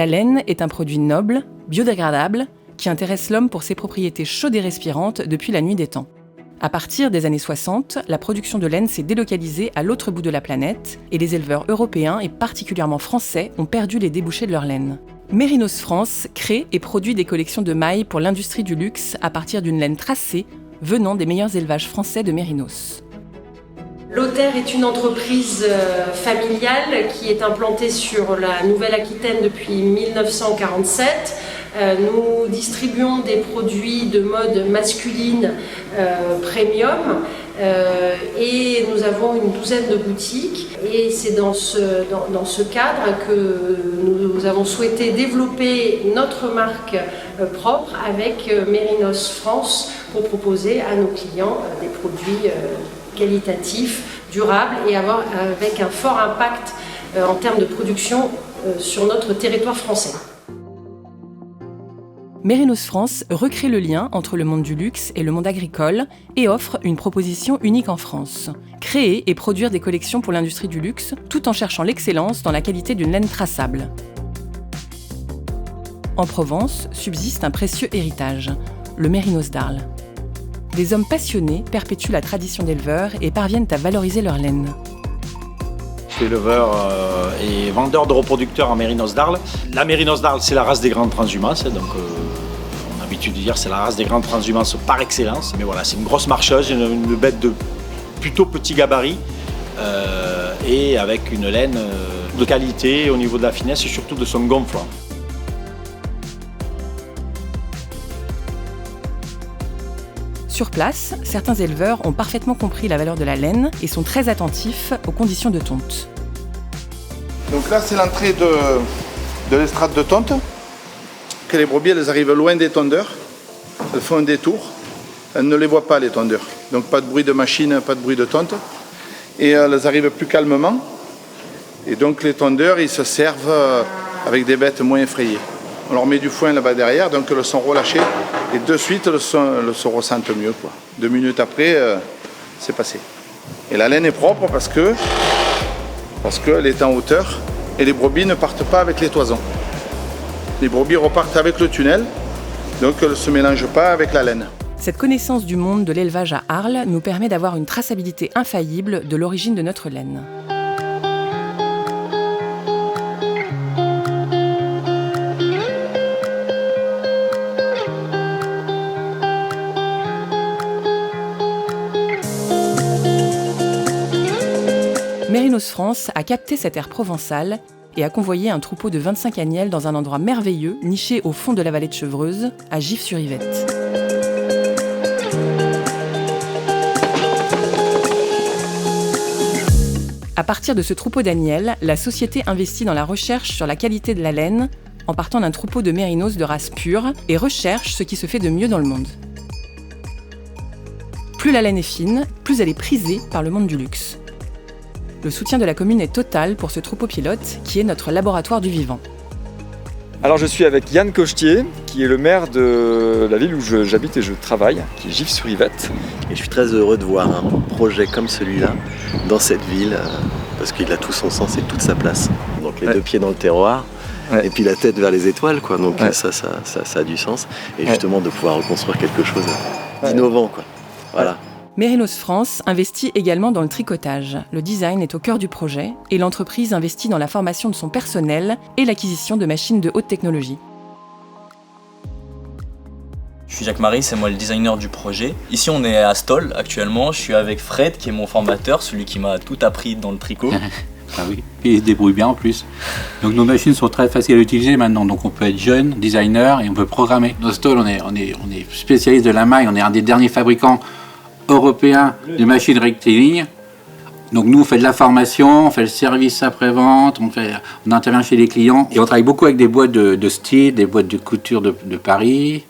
La laine est un produit noble, biodégradable, qui intéresse l'homme pour ses propriétés chaudes et respirantes depuis la nuit des temps. À partir des années 60, la production de laine s'est délocalisée à l'autre bout de la planète et les éleveurs européens et particulièrement français ont perdu les débouchés de leur laine. Mérinos France crée et produit des collections de mailles pour l'industrie du luxe à partir d'une laine tracée venant des meilleurs élevages français de Mérinos. Lothaire est une entreprise familiale qui est implantée sur la Nouvelle-Aquitaine depuis 1947. Nous distribuons des produits de mode masculine premium et nous avons une douzaine de boutiques. Et c'est dans ce cadre que nous avons souhaité développer notre marque propre avec Mérinos France pour proposer à nos clients des produits qualitatifs, durables et avec un fort impact en termes de production sur notre territoire français. Mérinos France recrée le lien entre le monde du luxe et le monde agricole et offre une proposition unique en France. Créer et produire des collections pour l'industrie du luxe tout en cherchant l'excellence dans la qualité d'une laine traçable. En Provence subsiste un précieux héritage, le Mérinos d'Arles. Des hommes passionnés perpétuent la tradition d'éleveurs et parviennent à valoriser leur laine. Je suis éleveur et vendeur de reproducteurs en Mérinos d'Arles. La Mérinos d'Arles, c'est la race des grandes transhumances, donc on a l'habitude de dire c'est la race des grandes transhumances par excellence. Mais voilà, c'est une grosse marcheuse, une bête de plutôt petit gabarit et avec une laine de qualité au niveau de la finesse et surtout de son gonflant. Sur place, certains éleveurs ont parfaitement compris la valeur de la laine et sont très attentifs aux conditions de tonte. Donc là, c'est l'entrée de l'estrade de tonte. Que les brebis, elles arrivent loin des tondeurs. Elles font un détour. Elles ne les voient pas, les tondeurs. Donc pas de bruit de machine, pas de bruit de tonte. Et elles arrivent plus calmement. Et donc les tondeurs, ils se servent avec des bêtes moins effrayées. On leur met du foin là-bas derrière, donc elles sont relâchées. Et de suite, elles se ressentent mieux, quoi. 2 minutes après, c'est passé. Et la laine est propre parce qu'elle est en hauteur et les brebis ne partent pas avec les toisons. Les brebis repartent avec le tunnel, donc elles ne se mélangent pas avec la laine. Cette connaissance du monde de l'élevage à Arles nous permet d'avoir une traçabilité infaillible de l'origine de notre laine. Mérinos France a capté cet air provençal et a convoyé un troupeau de 25 agnelles dans un endroit merveilleux, niché au fond de la vallée de Chevreuse, à Gif-sur-Yvette. À partir de ce troupeau d'agnelles, la société investit dans la recherche sur la qualité de la laine, en partant d'un troupeau de mérinos de race pure, et recherche ce qui se fait de mieux dans le monde. Plus la laine est fine, plus elle est prisée par le monde du luxe. Le soutien de la commune est total pour ce troupeau pilote, qui est notre laboratoire du vivant. Alors je suis avec Yann Cochetier, qui est le maire de la ville où j'habite et je travaille, qui est Gif-sur-Yvette. Et je suis très heureux de voir un projet comme celui-là dans cette ville, parce qu'il a tout son sens et toute sa place. Donc les 2 pieds dans le terroir, et puis la tête vers les étoiles, quoi. Donc ça a du sens. Et justement de pouvoir reconstruire quelque chose d'innovant, quoi. Voilà. Mérinos France investit également dans le tricotage. Le design est au cœur du projet et l'entreprise investit dans la formation de son personnel et l'acquisition de machines de haute technologie. Je suis Jacques-Marie, c'est moi le designer du projet. Ici on est à Stoll actuellement, je suis avec Fred qui est mon formateur, celui qui m'a tout appris dans le tricot. Ah oui, et il se débrouille bien en plus. Donc nos machines sont très faciles à utiliser maintenant, donc on peut être jeune, designer et on peut programmer. Dans Stoll on est spécialiste de la maille, on est un des derniers fabricants européen de machines rectilignes. Donc nous on fait de la formation, on fait le service après-vente, on intervient chez les clients et on travaille beaucoup avec des boîtes de style, des boîtes de couture de Paris.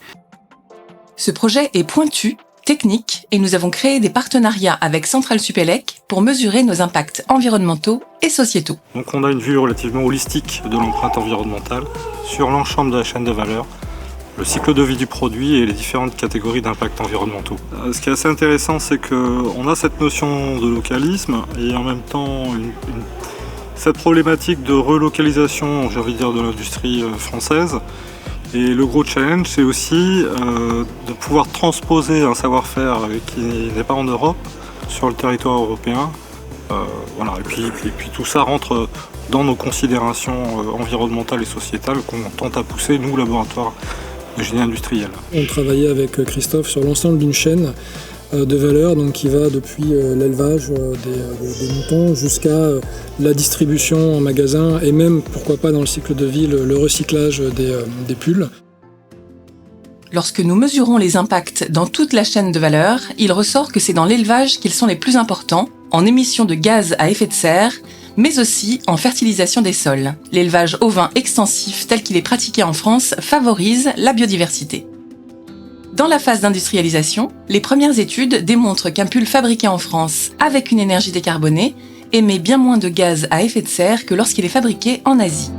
Ce projet est pointu, technique et nous avons créé des partenariats avec Centrale Supélec pour mesurer nos impacts environnementaux et sociétaux. Donc on a une vue relativement holistique de l'empreinte environnementale sur l'ensemble de la chaîne de valeur, le cycle de vie du produit et les différentes catégories d'impacts environnementaux. Ce qui est assez intéressant, c'est qu'on a cette notion de localisme et en même temps cette problématique de relocalisation, j'ai envie de dire, de l'industrie française. Et le gros challenge, c'est aussi de pouvoir transposer un savoir-faire qui n'est pas en Europe sur le territoire européen. Voilà. Et puis tout ça rentre dans nos considérations environnementales et sociétales qu'on tente à pousser, nous, laboratoire de génie industriel. On travaillait avec Christophe sur l'ensemble d'une chaîne de valeur donc qui va depuis l'élevage des moutons jusqu'à la distribution en magasin et même, pourquoi pas dans le cycle de vie, le recyclage des pulls. Lorsque nous mesurons les impacts dans toute la chaîne de valeur, il ressort que c'est dans l'élevage qu'ils sont les plus importants, en émissions de gaz à effet de serre, mais aussi en fertilisation des sols. L'élevage ovin extensif tel qu'il est pratiqué en France favorise la biodiversité. Dans la phase d'industrialisation, les premières études démontrent qu'un pull fabriqué en France avec une énergie décarbonée émet bien moins de gaz à effet de serre que lorsqu'il est fabriqué en Asie.